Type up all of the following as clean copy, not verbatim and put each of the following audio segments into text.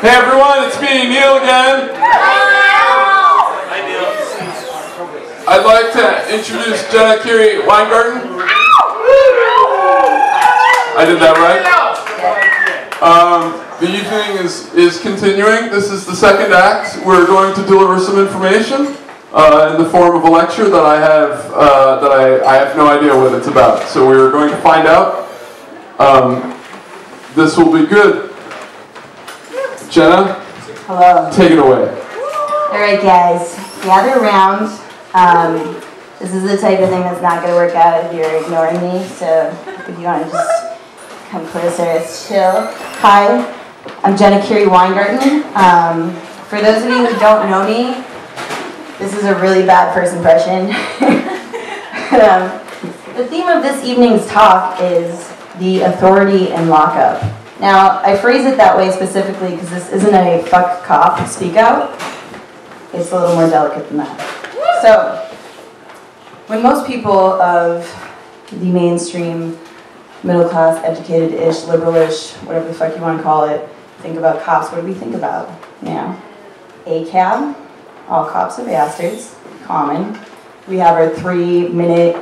Hey everyone, it's me, Neil again. Hi Neil. I'd like to introduce Jenna Weingarten. I did that right? The evening is continuing. This is the second act. We're going to deliver some information in the form of a lecture that I have no idea what it's about. So we're going to find out. This will be good. Jenna, hello. Take it away. Alright guys, gather around. This is the type of thing that's not going to work out if you're ignoring me, so if you want to just come closer, let's chill. Hi, I'm Jenna Weingarten. For those of you who don't know me, this is a really bad first impression. The theme of this evening's talk is the authority in lockup. Now, I phrase it that way specifically because this isn't a fuck cop speak out. It's a little more delicate than that. So, when most people of the mainstream, middle class, educated-ish, liberal-ish, whatever the fuck you want to call it, think about cops, what do we think about? You know, ACAB, all cops are bastards, common. We have our 3-minute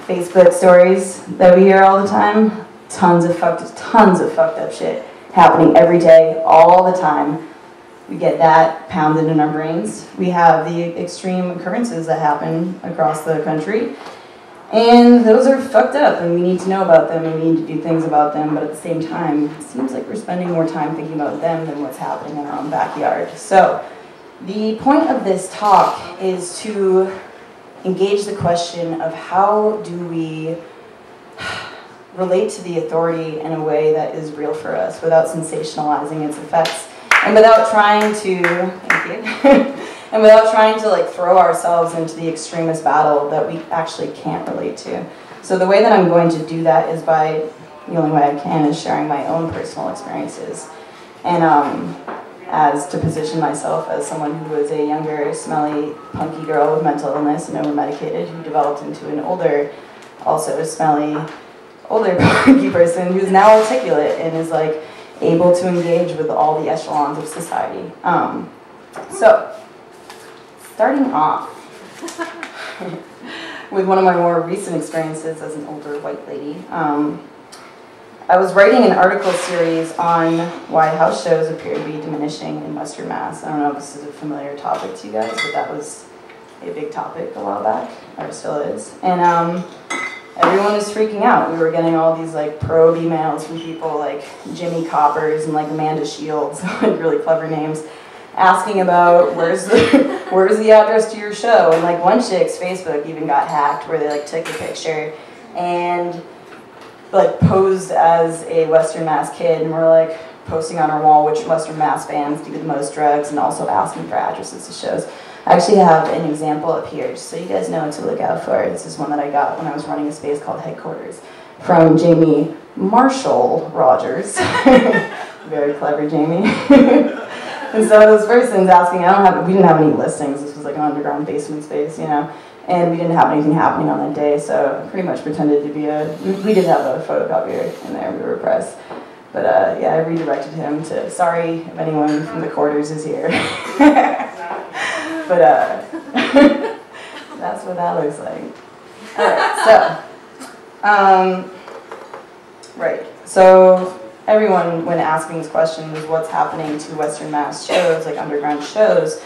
Facebook stories that we hear all the time. Tons of fucked up shit happening every day, all the time. We get that pounded in our brains. We have the extreme occurrences that happen across the country, and those are fucked up, and we need to know about them, and we need to do things about them, but at the same time, it seems like we're spending more time thinking about them than what's happening in our own backyard. So, the point of this talk is to engage the question of how do we relate to the authority in a way that is real for us without sensationalizing its effects and without trying to, thank you, and without trying to like throw ourselves into the extremist battle that we actually can't relate to. So the way that I'm going to do that is by, the only way I can is sharing my own personal experiences. And as to position myself as someone who was a younger, smelly, punky girl with mental illness and over-medicated who developed into an older, also smelly, older punky person who's now articulate and is like able to engage with all the echelons of society. So, starting off with one of my more recent experiences as an older white lady, I was writing an article series on why house shows appear to be diminishing in Western Mass. I don't know if this is a familiar topic to you guys, but that was a big topic a while back, or still is. And everyone was freaking out. We were getting all these like probe emails from people like Jimmy Coppers and like Amanda Shields, like really clever names, asking about where's the address to your show. And like one chick's Facebook even got hacked where they like took a picture and like posed as a Western Mass kid and were like posting on our wall which Western Mass bands do the most drugs and also asking for addresses to shows. I actually have an example up here, just so you guys know what to look out for. This is one that I got when I was running a space called Headquarters from Jamie Marshall Rogers. Very clever, Jamie. And so this person's asking, we didn't have any listings. This was like an underground basement space, you know, and we didn't have anything happening on that day, so I pretty much pretended to be we did have a photocopier in there, we were press. But yeah, I redirected him to, sorry if anyone from the quarters is here. But that's what that looks like. Alright, so everyone, when asking this question, was what's happening to Western Mass shows, like underground shows,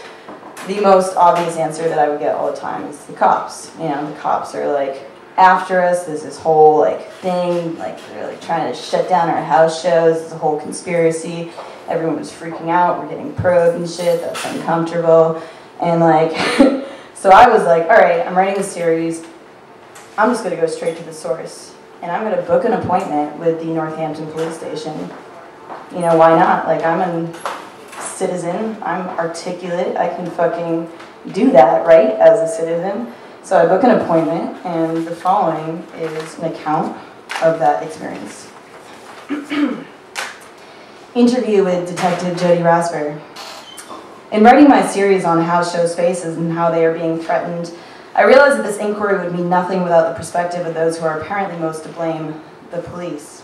the most obvious answer that I would get all the time is the cops. You know, the cops are like after us, there's this whole like thing, like they're like trying to shut down our house shows, it's a whole conspiracy, everyone was freaking out, we're getting probed and shit, that's uncomfortable. And like, so I was like, all right, I'm writing a series. I'm just going to go straight to the source. And I'm going to book an appointment with the Northampton police station. You know, why not? Like, I'm a citizen. I'm articulate. I can fucking do that, right, as a citizen. So I book an appointment, and the following is an account of that experience. Interview with Detective Jody Rasper. In writing my series on house show spaces and how they are being threatened, I realized that this inquiry would mean nothing without the perspective of those who are apparently most to blame, the police.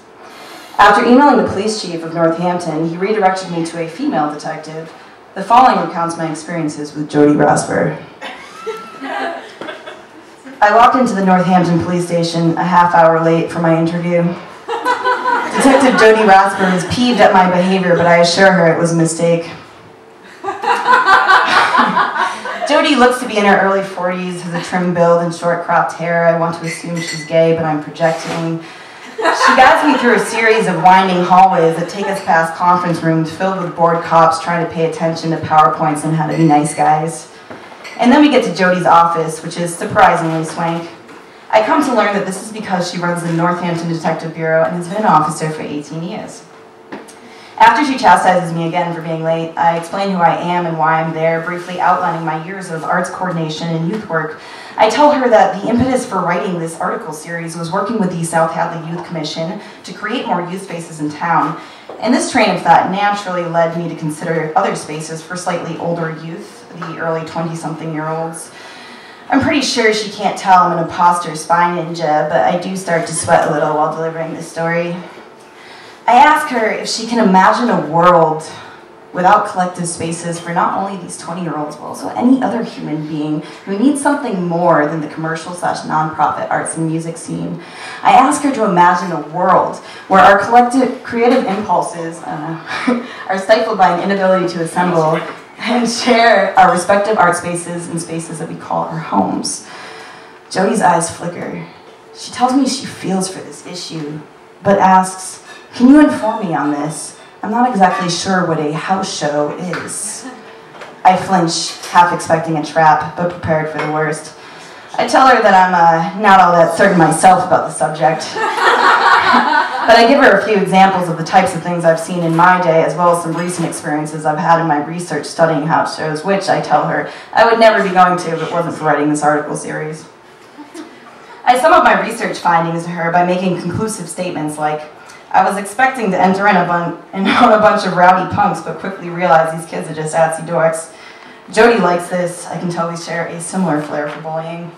After emailing the police chief of Northampton, he redirected me to a female detective. The following recounts my experiences with Jody Rasper. I walked into the Northampton police station a half hour late for my interview. Detective Jody Rasper was peeved at my behavior, but I assure her it was a mistake. Jody looks to be in her early 40s, has a trim build and short cropped hair. I want to assume she's gay, but I'm projecting. She guides me through a series of winding hallways that take us past conference rooms filled with bored cops trying to pay attention to PowerPoints and how to be nice guys. And then we get to Jody's office, which is surprisingly swank. I come to learn that this is because she runs the Northampton Detective Bureau and has been an officer for 18 years. After she chastises me again for being late, I explain who I am and why I'm there, briefly outlining my years of arts coordination and youth work. I tell her that the impetus for writing this article series was working with the South Hadley Youth Commission to create more youth spaces in town. And this train of thought naturally led me to consider other spaces for slightly older youth, the early 20-something-year-olds. I'm pretty sure she can't tell I'm an imposter spy ninja, but I do start to sweat a little while delivering this story. I ask her if she can imagine a world without collective spaces for not only these 20-year-olds, but also any other human being who needs something more than the commercial/nonprofit arts and music scene. I ask her to imagine a world where our collective creative impulses are stifled by an inability to assemble and share our respective art spaces and spaces that we call our homes. Jody's eyes flicker. She tells me she feels for this issue, but asks, "Can you inform me on this? I'm not exactly sure what a house show is." I flinch, half expecting a trap, but prepared for the worst. I tell her that I'm not all that certain myself about the subject. But I give her a few examples of the types of things I've seen in my day, as well as some recent experiences I've had in my research studying house shows, which, I tell her, I would never be going to if it wasn't for writing this article series. I sum up my research findings to her by making conclusive statements like, I was expecting to enter in on a bunch of rowdy punks, but quickly realized these kids are just atsy dorks. Jody likes this. I can tell we share a similar flair for bullying.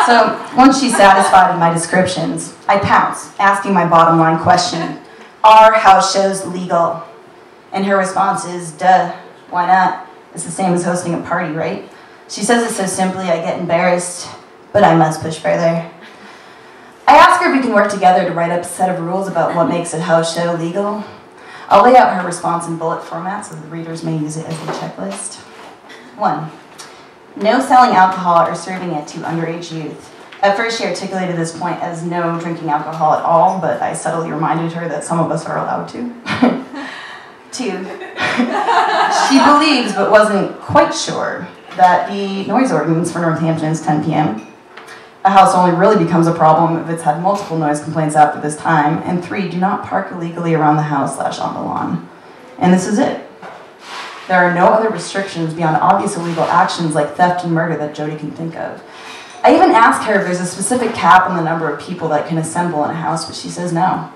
So, once she's satisfied with my descriptions, I pounce, asking my bottom line question, are house shows legal? And her response is, duh, why not? It's the same as hosting a party, right? She says it so simply I get embarrassed, but I must push further. I ask her if we can work together to write up a set of rules about what makes a house show legal. I'll lay out her response in bullet format so the readers may use it as a checklist. 1. No selling alcohol or serving it to underage youth. At first she articulated this point as no drinking alcohol at all, but I subtly reminded her that some of us are allowed to. 2. She believes, but wasn't quite sure, that the noise ordinance for Northampton is 10 p.m. A house only really becomes a problem if it's had multiple noise complaints after this time. And 3, do not park illegally around the house/on the lawn. And this is it. There are no other restrictions beyond obvious illegal actions like theft and murder that Jody can think of. I even asked her if there's a specific cap on the number of people that can assemble in a house, but she says no.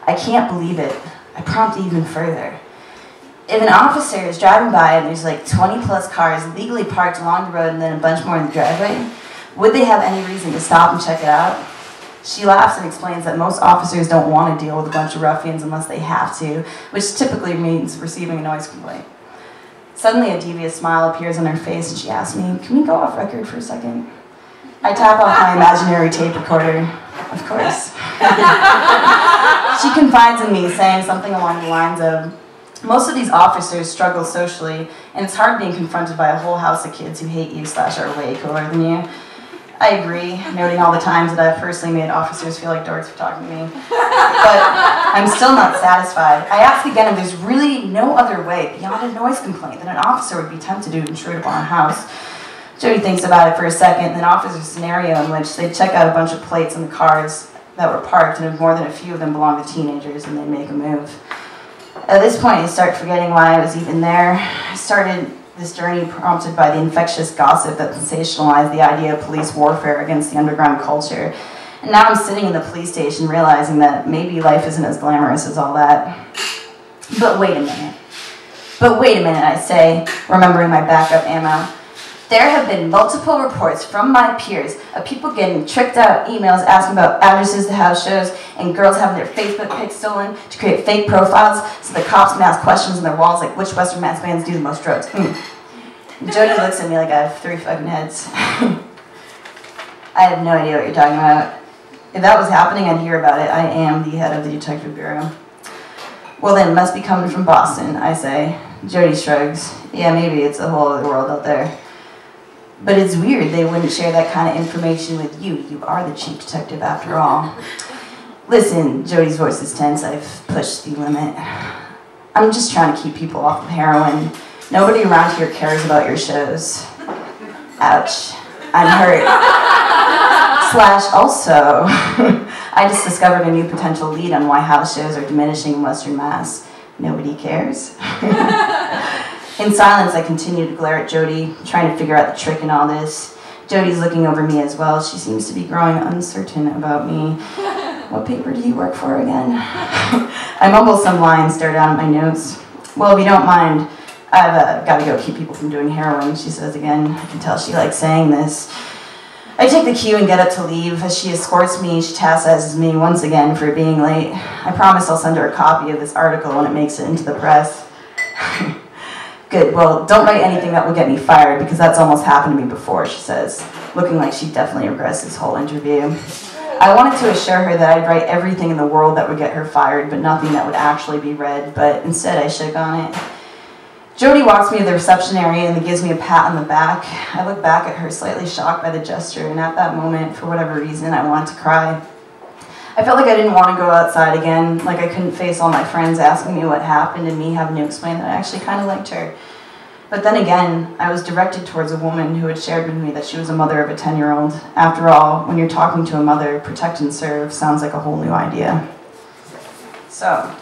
I can't believe it. I prompt even further. If an officer is driving by and there's like 20 plus cars legally parked along the road and then a bunch more in the driveway, would they have any reason to stop and check it out? She laughs and explains that most officers don't want to deal with a bunch of ruffians unless they have to, which typically means receiving a noise complaint. Suddenly a devious smile appears on her face and she asks me, can we go off record for a second? I tap off my imaginary tape recorder. Of course. She confides in me, saying something along the lines of, most of these officers struggle socially, and it's hard being confronted by a whole house of kids who hate you/are way cooler than you. I agree, noting all the times that I've personally made officers feel like dorks for talking to me. But I'm still not satisfied. I ask again if there's really no other way beyond a noise complaint that an officer would be tempted to intrude upon a house. Jody thinks about it for a second and then offers a scenario in which they check out a bunch of plates on the cars that were parked, and if more than a few of them belong to teenagers, and they make a move. At this point, I start forgetting why I was even there. I started this journey prompted by the infectious gossip that sensationalized the idea of police warfare against the underground culture. And now I'm sitting in the police station realizing that maybe life isn't as glamorous as all that. But wait a minute. I say, remembering my backup ammo. There have been multiple reports from my peers of people getting tricked out emails asking about addresses to house shows and girls having their Facebook pics stolen to create fake profiles so the cops can ask questions on their walls like which Western Mass bands do the most drugs. Jody looks at me like I have 3 fucking heads. I have no idea what you're talking about. If that was happening, I'd hear about it. I am the head of the Detective Bureau. Well then, must be coming from Boston, I say. Jody shrugs. Yeah, maybe it's a whole other world out there. But it's weird they wouldn't share that kind of information with you. You are the chief detective after all. Listen, Jody's voice is tense. I've pushed the limit. I'm just trying to keep people off of heroin. Nobody around here cares about your shows. Ouch. I'm hurt. / also, I just discovered a new potential lead on why house shows are diminishing in Western Mass. Nobody cares. In silence, I continue to glare at Jody, trying to figure out the trick in all this. Jody's looking over me as well. She seems to be growing uncertain about me. What paper do you work for again? I mumble some lines, stare down at my notes. Well, if you don't mind, I've got to go keep people from doing heroin, she says again. I can tell she likes saying this. I take the cue and get up to leave. As she escorts me, she chastises me once again for being late. I promise I'll send her a copy of this article when it makes it into the press. Good, well, don't write anything that will get me fired because that's almost happened to me before, she says, looking like she definitely regrets this whole interview. I wanted to assure her that I'd write everything in the world that would get her fired, but nothing that would actually be read, but instead I shook on it. Jody walks me to the reception area and gives me a pat on the back. I look back at her, slightly shocked by the gesture, and at that moment, for whatever reason, I wanted to cry. I felt like I didn't want to go outside again, like I couldn't face all my friends asking me what happened and me having to explain that I actually kind of liked her. But then again, I was directed towards a woman who had shared with me that she was a mother of a 10-year-old. After all, when you're talking to a mother, protect and serve sounds like a whole new idea. So,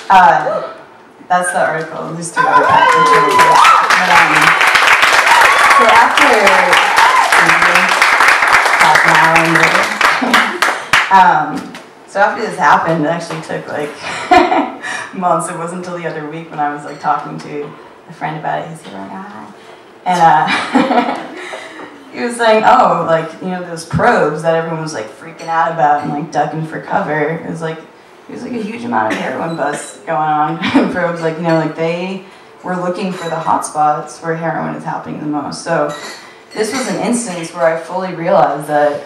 that's the article. There's 2 other facts. So after this happened, it actually took like months. It wasn't until the other week when I was like talking to a friend about it. He's like, hi. And he was saying, oh, like, you know, those probes that everyone was like freaking out about and like ducking for cover. It was like a huge amount of heroin buzz going on. Probes, like, you know, like they were looking for the hot spots where heroin is happening the most. So this was an instance where I fully realized that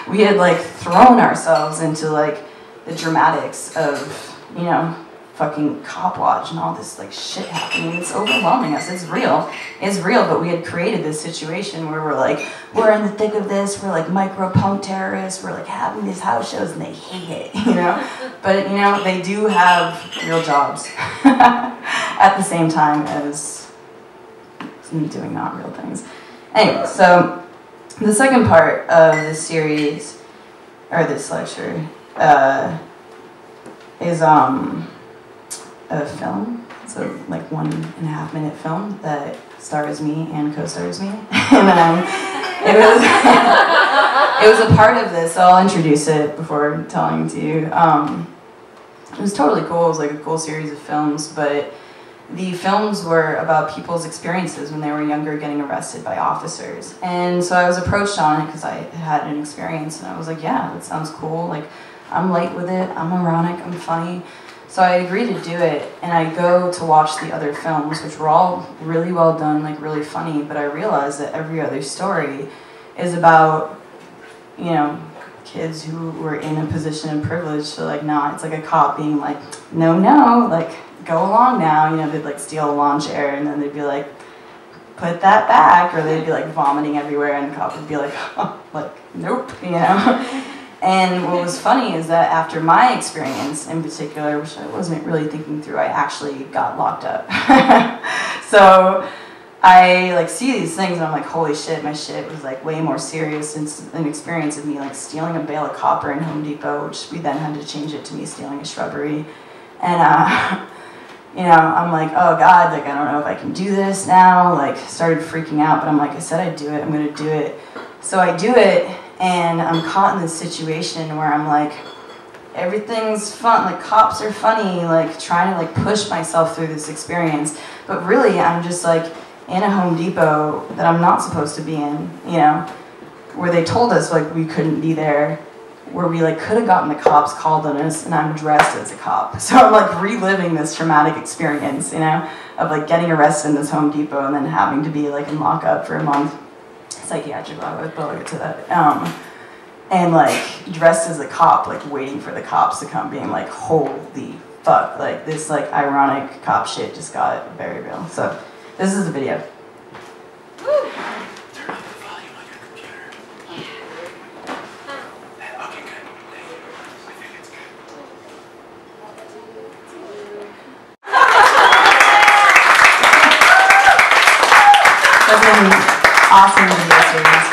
we had like thrown ourselves into like the dramatics of, you know, fucking cop watch and all this like shit happening. It's overwhelming us. It's real, but we had created this situation where we're like, we're in the thick of this, we're like micro punk terrorists, we're like having these house shows and they hate it, you know? But, you know, they do have real jobs at the same time as doing not real things. Anyway, so the second part of this series, or this lecture, is a film. So like 1.5 minute film that stars me and co-stars me. And it was a part of this, so I'll introduce it before telling it to you. It was totally cool. It was like a cool series of films, but the films were about people's experiences when they were younger getting arrested by officers. And so I was approached on it because I had an experience, and I was like, yeah, that sounds cool. Like, I'm light with it, I'm ironic, I'm funny. So I agreed to do it, and I go to watch the other films, which were all really well done, like really funny, but I realized that every other story is about, you know, kids who were in a position of privilege, so like not, it's like a cop being like, no, like, go along now, you know, they'd like steal a lawn chair, and then they'd be like, put that back, or they'd be like vomiting everywhere, and the cop would be like, oh, like, nope, you know. And what was funny is that after my experience in particular, which I wasn't really thinking through, I actually got locked up. So I like see these things and I'm like, holy shit, my shit was like way more serious than an experience of me like stealing a bale of copper in Home Depot, which we then had to change it to me stealing a shrubbery. And you know, I'm like, oh God, like I don't know if I can do this now, like started freaking out, but I'm like, I said I'd do it, I'm gonna do it. So I do it, and I'm caught in this situation where I'm like, everything's fun, like cops are funny, like trying to like push myself through this experience. But really, I'm just like in a Home Depot that I'm not supposed to be in, you know, where they told us like we couldn't be there, where we like could have gotten the cops called on us, and I'm dressed as a cop. So I'm like reliving this traumatic experience, you know, of like getting arrested in this Home Depot and then having to be like in lockup for a month, psychiatric lockup, but we'll get to that. And like dressed as a cop, like waiting for the cops to come, being like, holy fuck, like this like ironic cop shit just got very real. So this is the video. Awesome video series,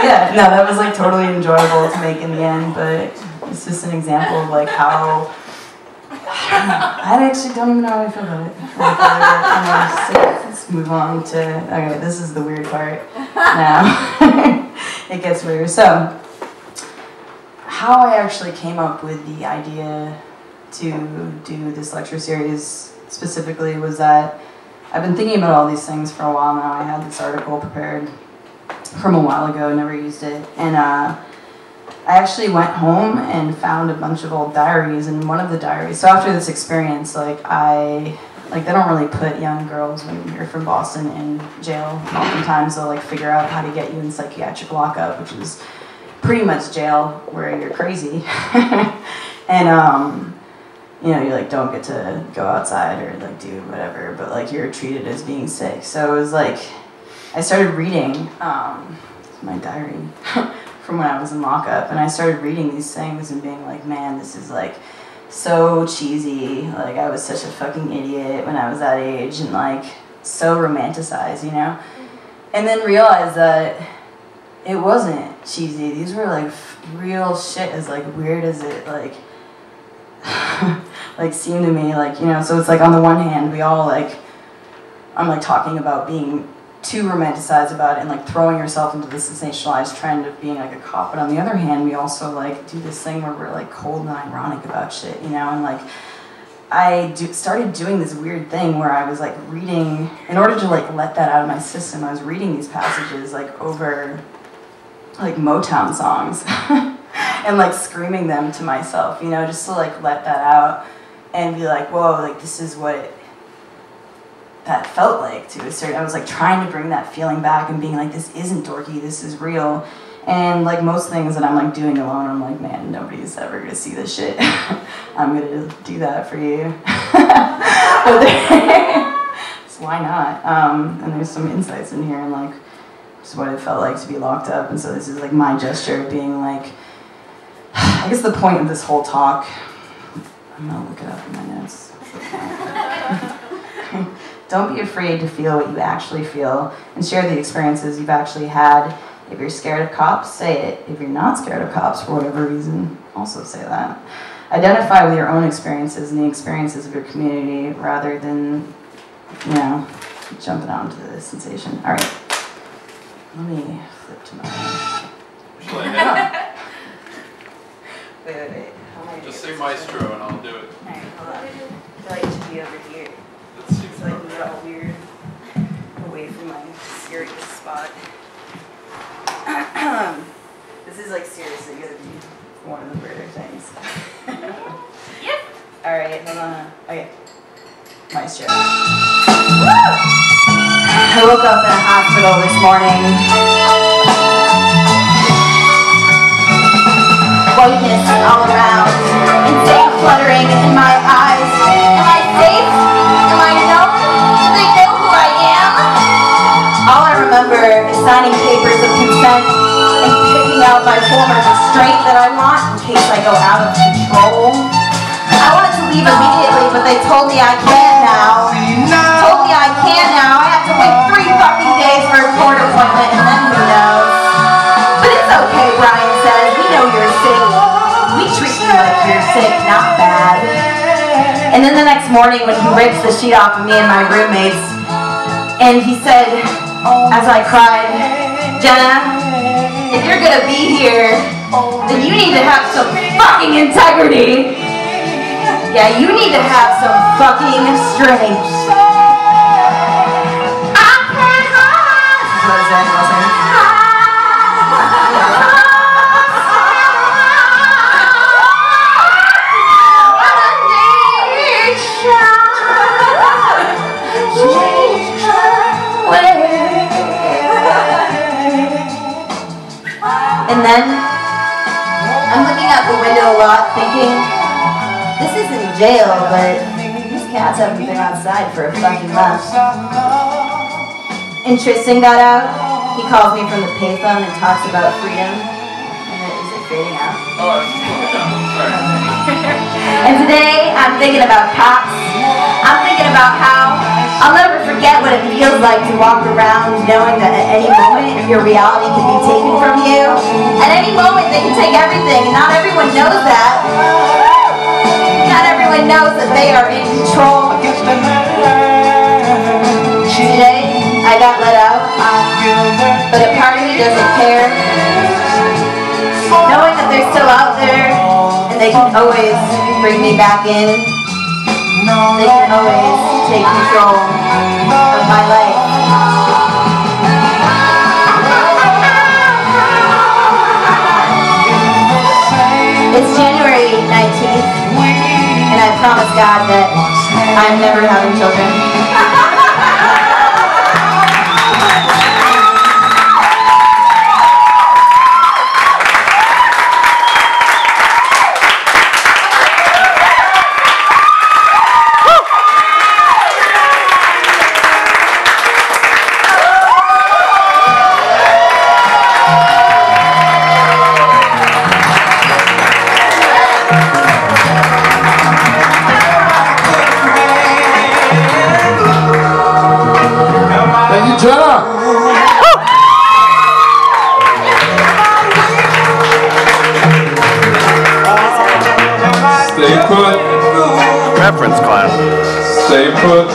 yeah, no, that was like totally enjoyable to make in the end, but it's just an example of like how, I actually don't even know how I feel about it. Let's move on to, okay, this is the weird part now. It gets weird. So, how I actually came up with the idea to do this lecture series specifically was that I've been thinking about all these things for a while now. I had this article prepared from a while ago, never used it. And I actually went home and found a bunch of old diaries, and one of the diaries, so after this experience, they don't really put young girls when you're from Boston in jail. Oftentimes they'll like figure out how to get you in psychiatric lockup, which is pretty much jail where you're crazy. And you know, you like don't get to go outside or like do whatever, but like you're treated as being sick. So it was like, I started reading my diary from when I was in lockup, and I started reading these things and being like, man, this is like so cheesy. Like I was such a fucking idiot when I was that age, and like so romanticized, you know? And then realized that it wasn't cheesy. These were like real shit, as like weird as it like like seemed to me, like, you know. So it's like on the one hand we all like, I'm like talking about being too romanticized about it and like throwing yourself into the sensationalized trend of being like a cop, but on the other hand we also like do this thing where we're like cold and ironic about shit, you know. And like I started doing this weird thing where I was like reading, in order to like let that out of my system, I was reading these passages like over like Motown songs and like screaming them to myself, you know, just to like let that out and be like, whoa, like this is what that felt like to a certain, I was like trying to bring that feeling back and being like, this isn't dorky, this is real. And like most things that I'm like doing alone, I'm like, man, nobody's ever gonna see this shit. I'm gonna do that for you. So why not? And there's some insights in here and like just what it felt like to be locked up. And so this is like my gesture of being like, I guess the point of this whole talk, I'm gonna look it up in my notes. Don't be afraid to feel what you actually feel and share the experiences you've actually had. If you're scared of cops, say it. If you're not scared of cops for whatever reason, also say that. Identify with your own experiences and the experiences of your community rather than, you know, jumping onto the sensation. All right, let me flip to my... Wait. Just say maestro and I'll do it. Alright, hold on. I feel like it should be over here. Let's see. It's like we got weird away from my serious spot. This is like seriously gonna be one of the weirder things. Yep. Alright, hold on. Okay. Maestro. I woke up in a hospital this morning. Whiteness all around, insane fluttering in my eyes. Am I safe? Am I known? Do they know who I am? All I remember is signing papers of consent and picking out my form of restraint that I want in case I go out of control. I wanted to leave immediately, but they told me I can't now. Told me I can now. I have to wait 3 fucking days for a court appointment, and then who knows? But it's okay, Brian says. We know you're sick. We treat you like you're sick, not bad. And then the next morning when he rips the sheet off of me and my roommates, and he said, as I cried, Jenna, if you're gonna be here, then you need to have some fucking integrity. Yeah, you need to have some fucking strength. What is that? And then I'm looking out the window a lot thinking, this isn't jail, but these cats haven't been outside for a fucking month. And Tristan got out. He calls me from the payphone and talks about freedom. Is it fading out? Oh, sorry. And today I'm thinking about cops. I'm thinking about how I'll never forget what it feels like to walk around knowing that at any moment your reality can be taken from you. At any moment they can take everything, and not everyone knows that. Not everyone knows that they are in control. Today I got let out, but a part of me doesn't care. Knowing that they're still out there and they can always bring me back in. They can always take control of my life. It's January 19th, and I promise God that I'm never having children. Thank you, Jenna. Stay put. Reference class. Stay put.